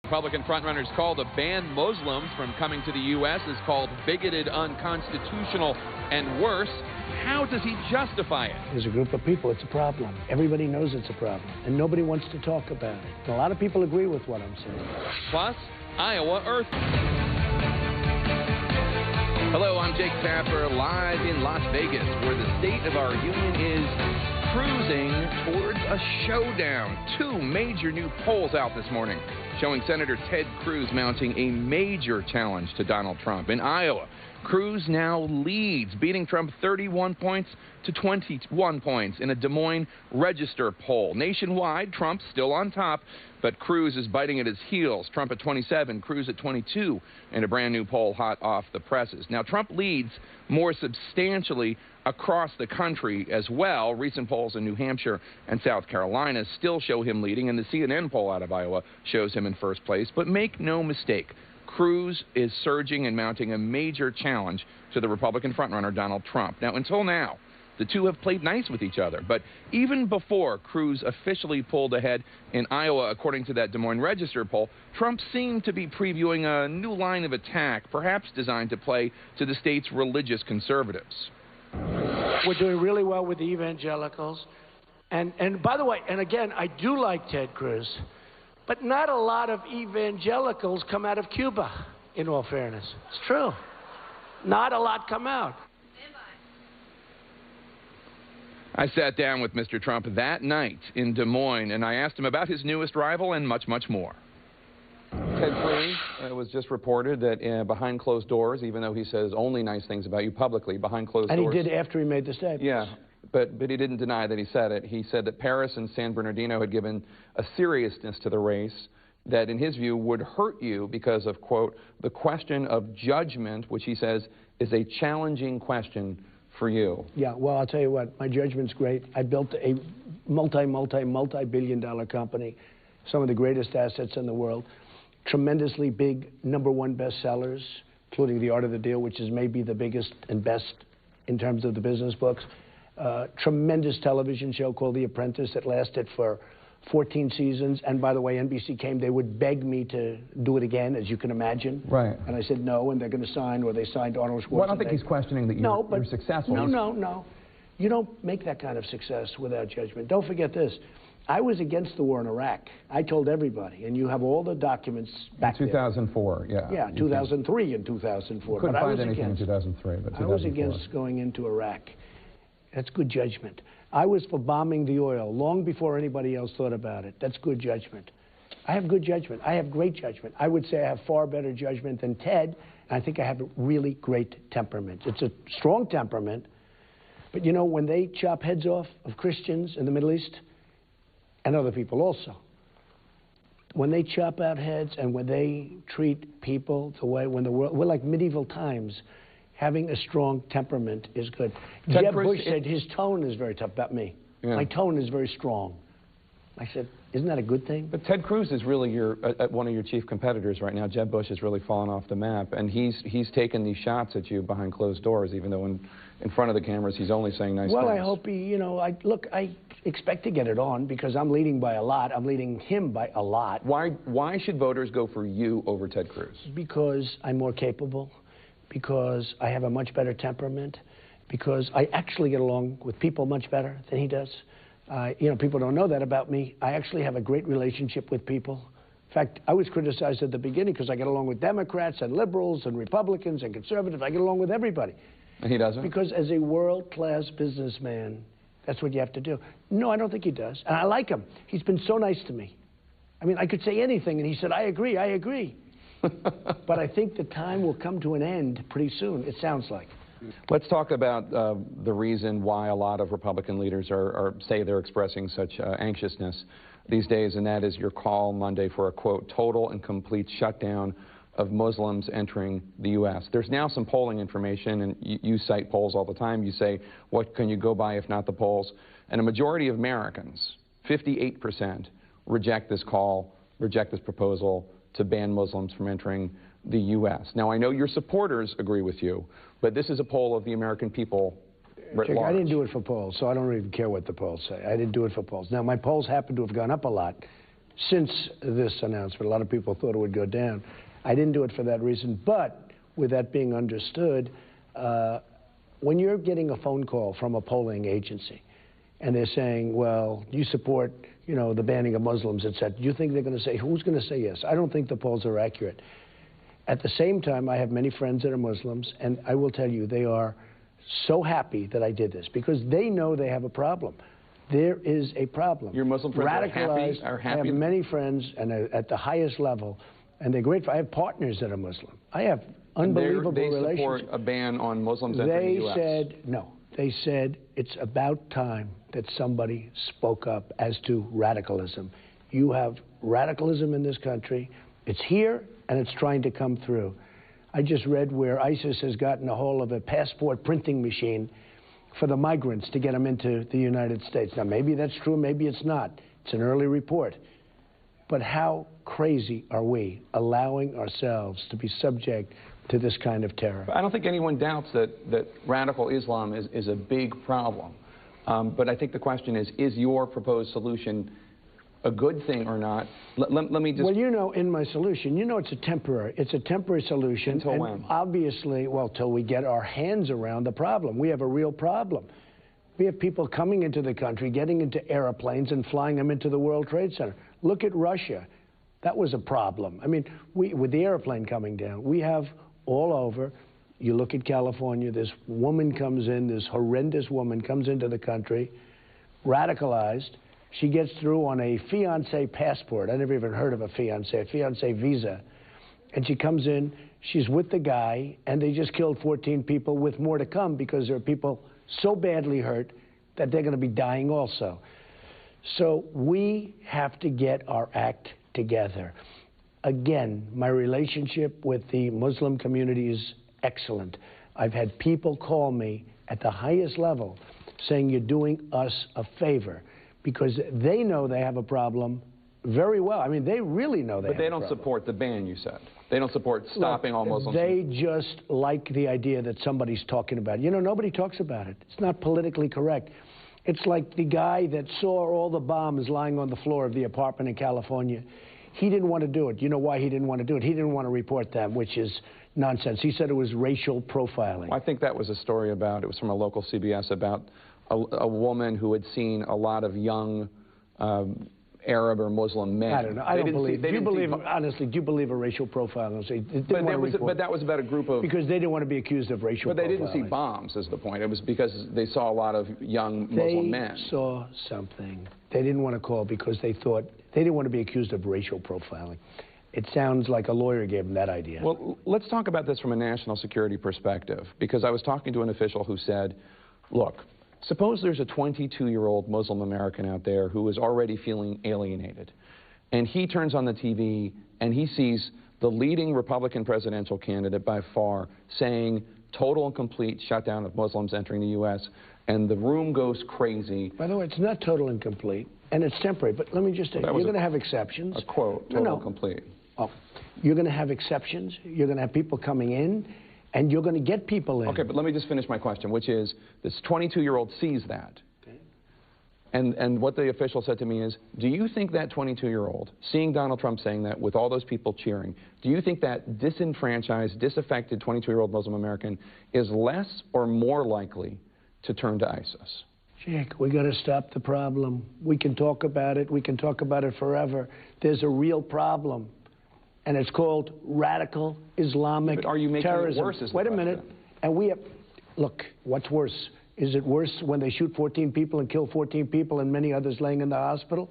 Republican frontrunner's call to ban Muslims from coming to the U.S. is called bigoted, unconstitutional, and worse. How does he justify it? There's a group of people, it's a problem. Everybody knows it's a problem, and nobody wants to talk about it. And a lot of people agree with what I'm saying. Plus, Iowa Earth. Hello, I'm Jake Tapper, live in Las Vegas, where the State of our Union is cruising towards a showdown. Two major new polls out this morning showing Senator Ted Cruz mounting a major challenge to Donald Trump. In Iowa, Cruz now leads, beating Trump 31 points to 21 points in a Des Moines Register poll. Nationwide, Trump's still on top, but Cruz is biting at his heels. Trump at 27, Cruz at 22 in a brand new poll hot off the presses. Now, Trump leads more substantially across the country as well. Recent polls in New Hampshire and South Carolina still show him leading, and the CNN poll out of Iowa shows him in first place. But make no mistake, Cruz is surging and mounting a major challenge to the Republican frontrunner Donald Trump. Now, until now, the two have played nice with each other. But even before Cruz officially pulled ahead in Iowa, according to that Des Moines Register poll, Trump seemed to be previewing a new line of attack, perhaps designed to play to the state's religious conservatives. We're doing really well with the evangelicals. And by the way, and again, I do like Ted Cruz, but not a lot of evangelicals come out of Cuba, in all fairness. It's true. Not a lot come out. I sat down with Mr. Trump that night in Des Moines, and I asked him about his newest rival and much, much more. Ted Cruz, it was just reported that behind closed doors, even though he says only nice things about you publicly, behind closed doors. And he did after he made the statement. Yeah, but he didn't deny that he said it. He said that Paris and San Bernardino had given a seriousness to the race that, in his view, would hurt you because of, quote, the question of judgment, which he says is a challenging question for you. Yeah, well, I'll tell you what, my judgment's great. I built a multi-billion-dollar company, some of the greatest assets in the world, tremendously big #1 bestsellers, including The Art of the Deal, which is maybe the biggest and best in terms of the business books. Tremendous television show called The Apprentice that lasted for 14 seasons. And by the way, NBC came, they would beg me to do it again, as you can imagine. Right. And I said no, and they're going to sign, or they signed Arnold Schwarzenegger. Well, I don't think he's questioning that you're successful. No. You don't make that kind of success without judgment. Don't forget this. I was against the war in Iraq. I told everybody, and you have all the documents back in 2004, there. Yeah, 2003 and 2004. Couldn't find anything in 2003, but 2004. I was against going into Iraq. That's good judgment. I was for bombing the oil long before anybody else thought about it. That's good judgment. I have good judgment. I have great judgment. I would say I have far better judgment than Ted, and I think I have a really great temperament. It's a strong temperament, but you know, when they chop heads off of Christians in the Middle East, and other people also, when they chop out heads and when they treat people the way, when the world, we're like medieval times, having a strong temperament is good. Jeb Bush said his tone is very tough about me. Yeah. My tone is very strong. I said, isn't that a good thing? But Ted Cruz is really one of your chief competitors right now. Jeb Bush has really fallen off the map, and he's taken these shots at you behind closed doors, even though in front of the cameras he's only saying nice things. Well, I hope he, you know, I expect to get it on because I'm leading by a lot. I'm leading him by a lot. Why should voters go for you over Ted Cruz? Because I'm more capable, because I have a much better temperament, because I actually get along with people much better than he does. You know, people don't know that about me. I actually have a great relationship with people. In fact, I was criticized at the beginning because I get along with Democrats and liberals and Republicans and conservatives. I get along with everybody. And he doesn't? Because as a world-class businessman, that's what you have to do. No, I don't think he does. And I like him. He's been so nice to me. I mean, I could say anything, and he said, I agree, I agree. But I think the time will come to an end pretty soon, it sounds like. Let's talk about the reason why a lot of Republican leaders say they're expressing such anxiousness these days, and that is your call Monday for a, quote, total and complete shutdown of Muslims entering the U.S. There's now some polling information, and you cite polls all the time. You say, what can you go by if not the polls? And a majority of Americans, 58%, reject this call, reject this proposal to ban Muslims from entering the U.S. Now, I know your supporters agree with you, but this is a poll of the American people writ large. I didn't do it for polls, so I don't even care what the polls say. I didn't do it for polls. Now, my polls happen to have gone up a lot since this announcement. A lot of people thought it would go down. I didn't do it for that reason, but with that being understood, when you're getting a phone call from a polling agency and they're saying, well, do you support, you know, the banning of Muslims, etc., do you think they're going to say, who's going to say yes? I don't think the polls are accurate. At the same time, I have many friends that are Muslims, and I will tell you, they are so happy that I did this because they know they have a problem. There is a problem. Your Muslim friends radicalized, are happy? I have many friends and at the highest level, and they're grateful. I have partners that are Muslim. I have unbelievable relations. They support a ban on Muslims entering the U.S. They said, no, they said it's about time that somebody spoke up as to radicalism. You have radicalism in this country. It's here, and it's trying to come through. I just read where ISIS has gotten a hold of a passport printing machine for the migrants to get them into the United States. Now, maybe that's true, maybe it's not. It's an early report. But how crazy are we allowing ourselves to be subject to this kind of terror? I don't think anyone doubts that radical Islam is a big problem. But I think the question is your proposed solution a good thing or not? Let me just... Well, you know, in my solution, you know it's a temporary solution. Until and when? Obviously, well, till we get our hands around the problem. We have a real problem. We have people coming into the country, getting into airplanes and flying them into the World Trade Center. Look at Russia. That was a problem. I mean, with the airplane coming down, we have all over. You look at California, this woman comes in, this horrendous woman comes into the country, radicalized. She gets through on a fiancé passport. I never even heard of a fiancé visa. And she comes in, she's with the guy, and they just killed 14 people with more to come because there are people so badly hurt that they're going to be dying also. So we have to get our act together. Again, my relationship with the Muslim community is excellent. I've had people call me at the highest level saying you're doing us a favor because they know they have a problem very well. I mean, they really know they have a problem. But they don't support the ban, you said. They don't support stopping all Muslims. They just like the idea that somebody's talking about it. You know, nobody talks about it. It's not politically correct. It's like the guy that saw all the bombs lying on the floor of the apartment in California. He didn't want to do it. You know why he didn't want to do it? He didn't want to report them, which is nonsense. He said it was racial profiling. Well, I think that was a story about, it was from a local CBS, about a woman who had seen a lot of young Arab or Muslim men. I don't know. I don't believe. Honestly, do you believe a racial profiling? But that was about a group of... Because they didn't want to be accused of racial profiling. But they didn't see bombs, is the point. It was because they saw a lot of young Muslim men. They saw something. They didn't want to call because they thought they didn't want to be accused of racial profiling. It sounds like a lawyer gave them that idea. Well, let's talk about this from a national security perspective, because I was talking to an official who said, look, suppose there's a 22-year-old Muslim American out there who is already feeling alienated, and he turns on the TV and he sees the leading Republican presidential candidate by far saying total and complete shutdown of Muslims entering the U.S., and the room goes crazy. By the way, it's not total and complete, and it's temporary, but let me just say, you're going to have exceptions. A quote, total and complete. Oh, you're going to have exceptions. You're going to have people coming in, and you're going to get people in. Okay, but let me just finish my question, which is, this 22-year-old sees that. Okay. And what the official said to me is, do you think that 22-year-old, seeing Donald Trump saying that with all those people cheering, do you think that disenfranchised, disaffected 22-year-old Muslim American is less or more likely to turn to ISIS? Jake, we got to stop the problem. We can talk about it. We can talk about it forever. There's a real problem. And it's called radical Islamic terrorism. But are you making it worse? Wait a minute. And we have, look, what's worse? Is it worse when they shoot 14 people and kill 14 people and many others laying in the hospital?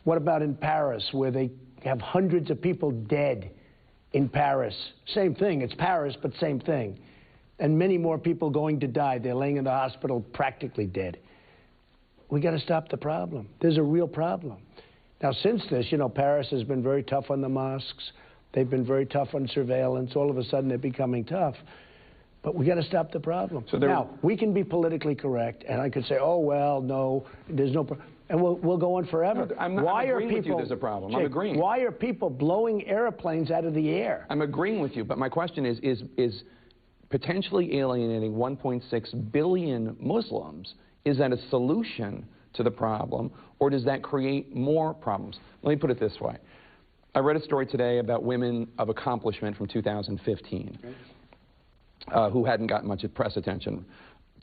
What about in Paris, where they have hundreds of people dead in Paris? Same thing. It's Paris, but same thing. And many more people going to die. They're laying in the hospital practically dead. We got to stop the problem. There's a real problem. Now, since this, you know, Paris has been very tough on the mosques. They've been very tough on surveillance. All of a sudden, they're becoming tough. But we got to stop the problem. So now, we can be politically correct, and I could say, oh, well, no, there's no problem. And we'll go on forever. No, I'm agreeing with you there's a problem. Jake, I'm agreeing. Why are people blowing airplanes out of the air? I'm agreeing with you, but my question is potentially alienating 1.6 billion Muslims, is that a solution to the problem, or does that create more problems? Let me put it this way. I read a story today about women of accomplishment from 2015 who hadn't gotten much press attention.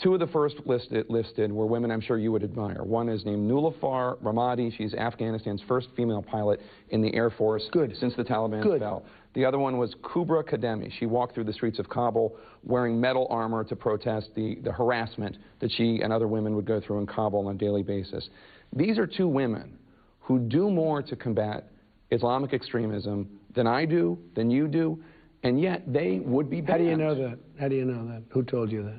Two of the first listed were women I'm sure you would admire. One is named Nulafar Ramadi. She's Afghanistan's first female pilot in the Air Force since the Taliban fell. The other one was Kubra Kademi. She walked through the streets of Kabul wearing metal armor to protest the harassment that she and other women would go through in Kabul on a daily basis. These are two women who do more to combat Islamic extremism than I do, than you do, and yet they would be banned. How do you know that? How do you know that? Who told you that?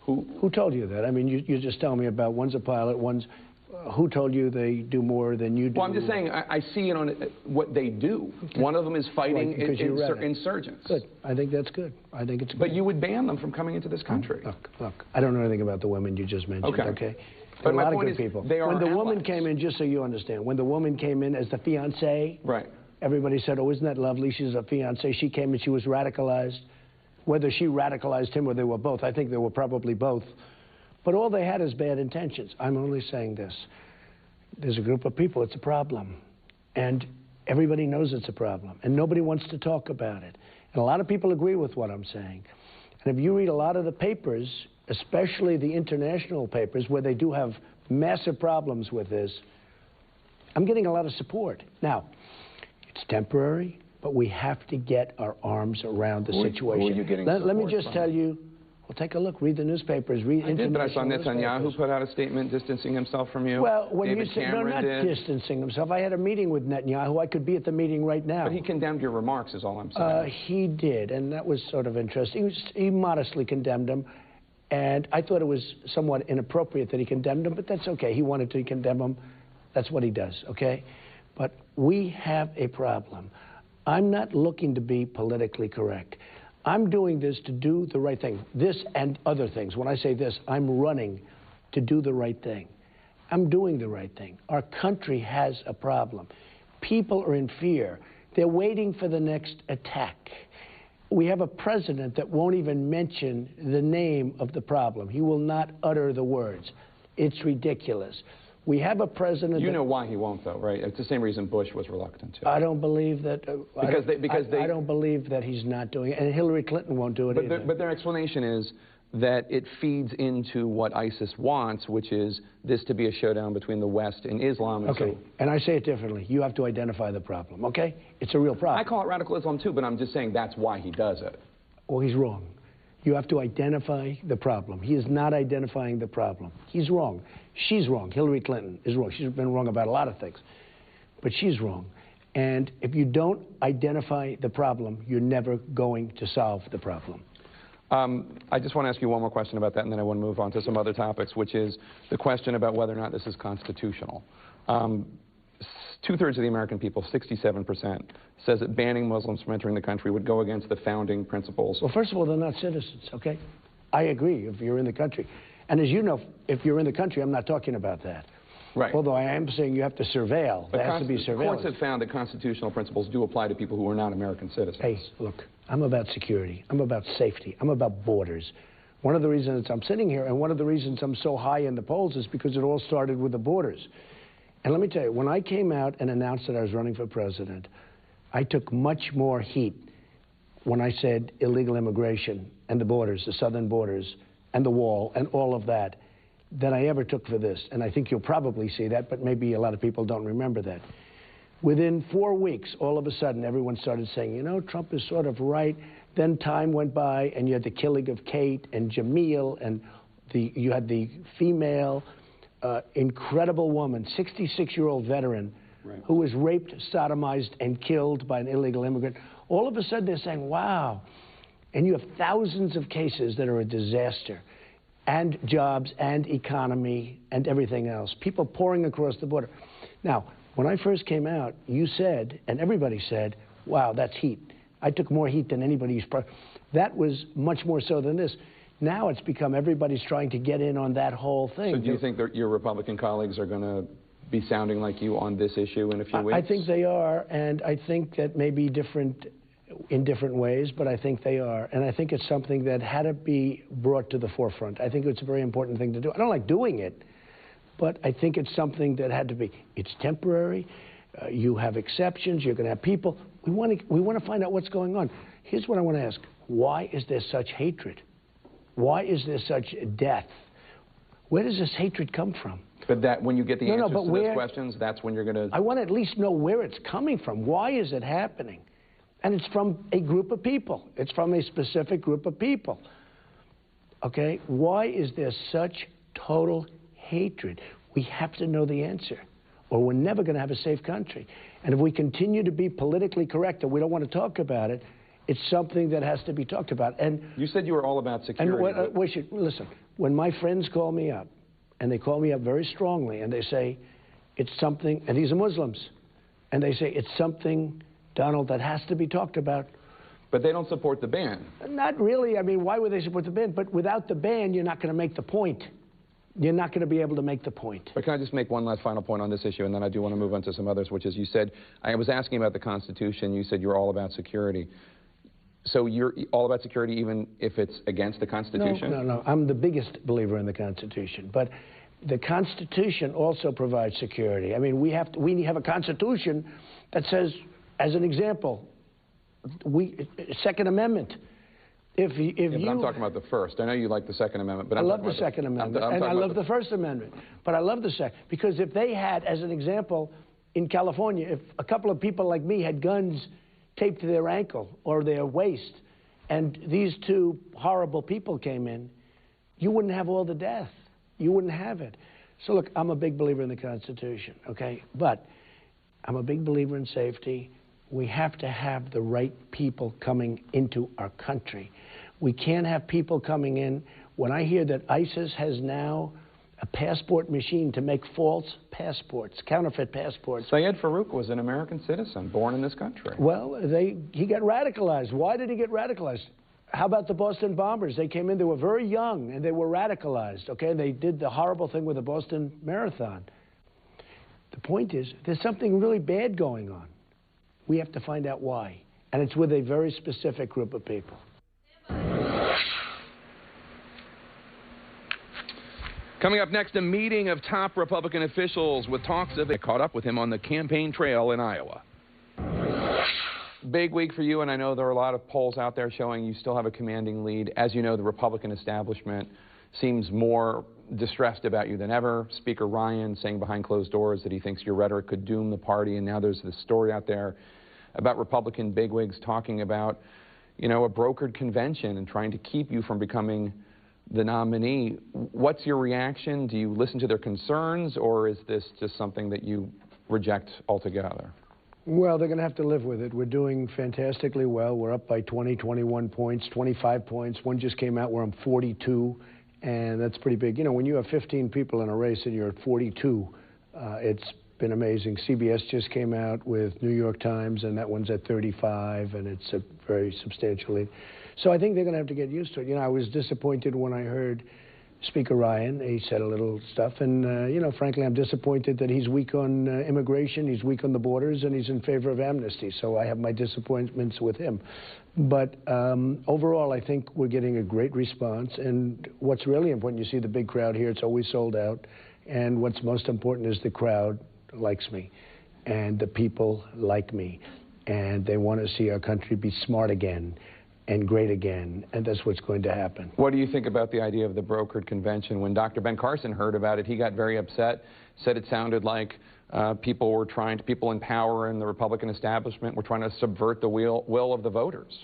Who told you that? I mean, you just tell me about one's a pilot, one's... who told you they do more than you do? Well, I'm just saying, I see it on what they do. Okay. One of them is fighting insurgents. Good. I think that's good. I think it's good. But you would ban them from coming into this country. Look, I don't know anything about the women you just mentioned, okay? But a lot of good people. When the woman came in, just so you understand, when the woman came in as the fiancée, everybody said, oh, isn't that lovely? She's a fiancée. She came in, she was radicalized. Whether she radicalized him or they were both, I think they were probably both. But all they had is bad intentions. I'm only saying this. There's a group of people, it's a problem. And everybody knows it's a problem. And nobody wants to talk about it. And a lot of people agree with what I'm saying. And if you read a lot of the papers, especially the international papers, where they do have massive problems with this, I'm getting a lot of support. Now, it's temporary, but we have to get our arms around the situation. Who are you getting support Let me just tell you, well, take a look, read the newspapers, read international But I saw Netanyahu put out a statement distancing himself from you. Well, when you say, no, not distancing himself. I had a meeting with Netanyahu. I could be at the meeting right now. But he condemned your remarks, is all I'm saying. He did, and that was sort of interesting. He modestly condemned them, and I thought it was somewhat inappropriate that he condemned them, but that's okay. He wanted to condemn them. That's what he does, okay? But we have a problem. I'm not looking to be politically correct. I'm doing this to do the right thing. This and other things. When I say this, I'm running to do the right thing. I'm doing the right thing. Our country has a problem. People are in fear. They're waiting for the next attack. We have a president that won't even mention the name of the problem. He will not utter the words. It's ridiculous. We have a president. You know why he won't, though, right? It's the same reason Bush was reluctant to. I don't believe that. I don't believe that he's not doing it, and Hillary Clinton won't do it either. But their explanation is that it feeds into what ISIS wants, which is this to be a showdown between the West and Islam. Okay, and I say it differently. You have to identify the problem, okay? It's a real problem. I call it radical Islam, too, but I'm just saying that's why he does it. Well, he's wrong. You have to identify the problem. He is not identifying the problem. He's wrong. She's wrong. Hillary Clinton is wrong. She's been wrong about a lot of things. But she's wrong. And if you don't identify the problem, you're never going to solve the problem. I just want to ask you one more question about that, and then I want to move on to some other topics, which is the question about whether or not this is constitutional. Two-thirds of the American people, 67%, says that banning Muslims from entering the country would go against the founding principles. Well, first of all, they're not citizens, okay? I agree if you're in the country. And as you know, if you're in the country, I'm not talking about that. Right. Although I am saying you have to surveil. There has to be surveillance. Courts have found that constitutional principles do apply to people who are not American citizens. Hey, look, I'm about security. I'm about safety. I'm about borders. One of the reasons I'm sitting here and one of the reasons I'm so high in the polls is because it all started with the borders. And let me tell you, when I came out and announced that I was running for president, I took much more heat when I said illegal immigration and the borders, the southern borders, and the wall, and all of that, than I ever took for this. And I think you'll probably see that, but maybe a lot of people don't remember that. Within 4 weeks, all of a sudden, everyone started saying, you know, Trump is sort of right. Then time went by, and you had the killing of Kate and Jamil, and you had the female incredible woman, 66-year-old veteran, who was raped, sodomized, and killed by an illegal immigrant. All of a sudden, they're saying, wow. And you have thousands of cases that are a disaster, and jobs, and economy, and everything else. People pouring across the border. Now, when I first came out, you said, and everybody said, wow, that's heat. I took more heat than anybody's. That was much more so than this. Now it's become everybody's trying to get in on that whole thing. So do you think that your Republican colleagues are going to be sounding like you on this issue in a few weeks? I think they are, and I think that may be different in different ways, but I think they are. And I think it's something that had to be brought to the forefront. I think it's a very important thing to do. I don't like doing it, but I think it's something that had to be. It's temporary. You have exceptions. You're going to have people. We want to find out what's going on. Here's what I want to ask. Why is there such hatred? Why is there such death? Where does this hatred come from? But that when you get the answers to those questions, that's when you're going to... I want to at least know where it's coming from. Why is it happening? And it's from a group of people. It's from a specific group of people. Okay? Why is there such total hatred? We have to know the answer, or we're never going to have a safe country. And if we continue to be politically correct and we don't want to talk about it, it's something that has to be talked about. And you said you were all about security. And listen, when my friends call me up, and they call me up very strongly, and they say, it's something, and these are Muslims, and they say, it's something, Donald, that has to be talked about. But they don't support the ban. Not really. I mean, why would they support the ban? But without the ban, you're not going to make the point. You're not going to be able to make the point. But can I just make one last final point on this issue, and then I do want to move on to some others, which is you said, I was asking about the Constitution, you said you're all about security. So you're all about security even if it's against the Constitution? No. I'm the biggest believer in the Constitution. But the Constitution also provides security. I mean, we have a Constitution that says, as an example, Second Amendment. But I'm talking about the First. I know you like the Second Amendment, but I love the Second Amendment, and I love the First Amendment. But I love the Second, because if they had, as an example, in California, if a couple of people like me had guns taped to their ankle or their waist, and these two horrible people came in, you wouldn't have all the death. You wouldn't have it. So look, I'm a big believer in the Constitution, okay? But I'm a big believer in safety. We have to have the right people coming into our country. We can't have people coming in. When I hear that ISIS has now a passport machine to make false passports, counterfeit passports. Syed Farouk was an American citizen born in this country. Well, he got radicalized. Why did he get radicalized? How about the Boston bombers? They came in, they were very young, and they were radicalized, okay? They did the horrible thing with the Boston Marathon. The point is, there's something really bad going on. We have to find out why. And it's with a very specific group of people. Coming up next, a meeting of top Republican officials with talks of... They caught up with him on the campaign trail in Iowa. Big week for you, and I know there are a lot of polls out there showing you still have a commanding lead. As you know, the Republican establishment seems more distressed about you than ever. Speaker Ryan saying behind closed doors that he thinks your rhetoric could doom the party, and now there's this story out there about Republican bigwigs talking about, you know, a brokered convention and trying to keep you from becoming the nominee. What's your reaction? Do you listen to their concerns, or is this just something that you reject altogether? Well, they're going to have to live with it. We're doing fantastically well. We're up by 20, 21 points, 25 points. One just came out where I'm 42, and that's pretty big. You know, when you have 15 people in a race and you're at 42, it's been amazing. CBS just came out with New York Times, and that one's at 35, and it's a very substantial lead. So I think they're going to have to get used to it. You know, I was disappointed when I heard Speaker Ryan. He said a little stuff, and, you know, frankly, I'm disappointed that he's weak on immigration, he's weak on the borders, and he's in favor of amnesty. So I have my disappointments with him. But overall, I think we're getting a great response. And what's really important, you see the big crowd here, it's always sold out. And what's most important is the crowd likes me, and the people like me, and they want to see our country be smart again and great again, and that's what's going to happen. What do you think about the idea of the brokered convention? When Dr. Ben Carson heard about it, he got very upset, said it sounded like people in power in the Republican establishment were trying to subvert the will of the voters.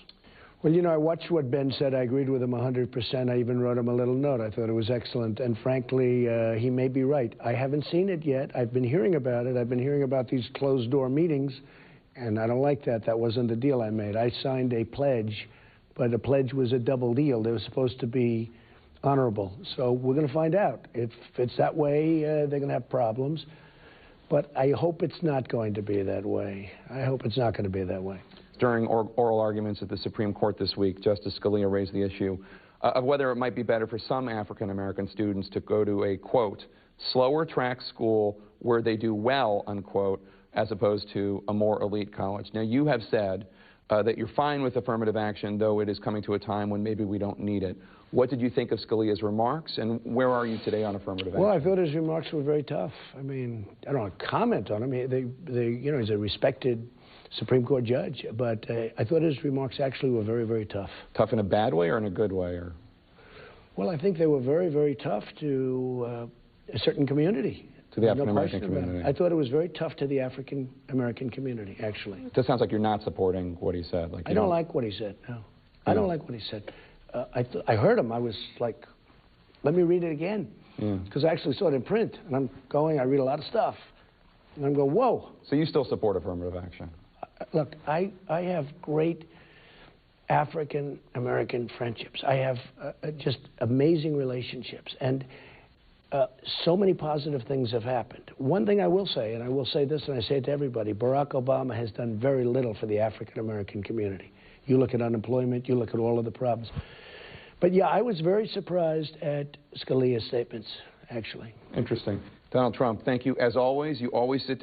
Well, you know, I watched what Ben said. I agreed with him 100%. I even wrote him a little note. I thought it was excellent. And frankly, he may be right. I haven't seen it yet. I've been hearing about it. I've been hearing about these closed-door meetings, and I don't like that. That wasn't the deal I made. I signed a pledge, but a pledge was a double deal. They were supposed to be honorable. So we're going to find out. If it's that way, they're going to have problems. But I hope it's not going to be that way. I hope it's not going to be that way. During oral arguments at the Supreme Court this week, Justice Scalia raised the issue of whether it might be better for some African-American students to go to a, quote, slower track school where they do well, unquote, as opposed to a more elite college. Now, you have said that you're fine with affirmative action, though it is coming to a time when maybe we don't need it. What did you think of Scalia's remarks, and where are you today on affirmative action? Well, I thought his remarks were very tough. I mean, I don't want to comment on him. You know, he's a respected Supreme Court judge, but I thought his remarks actually were very, very tough. Tough in a bad way or in a good way? Or? Well, I think they were very, very tough to a certain community. To the African-American community. I thought it was very tough to the African-American community, actually. That sounds like you're not supporting what he said. Like I don't like what he said, no. I don't like what he said. I heard him. I was like, let me read it again. Because I actually saw it in print. And I'm going, I read a lot of stuff. And I'm going, whoa. So you still support affirmative action? Look, I have great African-American friendships. I have just amazing relationships. And so many positive things have happened. One thing I will say, and I will say this, and I say it to everybody, Barack Obama has done very little for the African-American community. You look at unemployment, you look at all of the problems. But yeah, I was very surprised at Scalia's statements, actually. Interesting. Donald Trump, thank you. As always, you always sit down.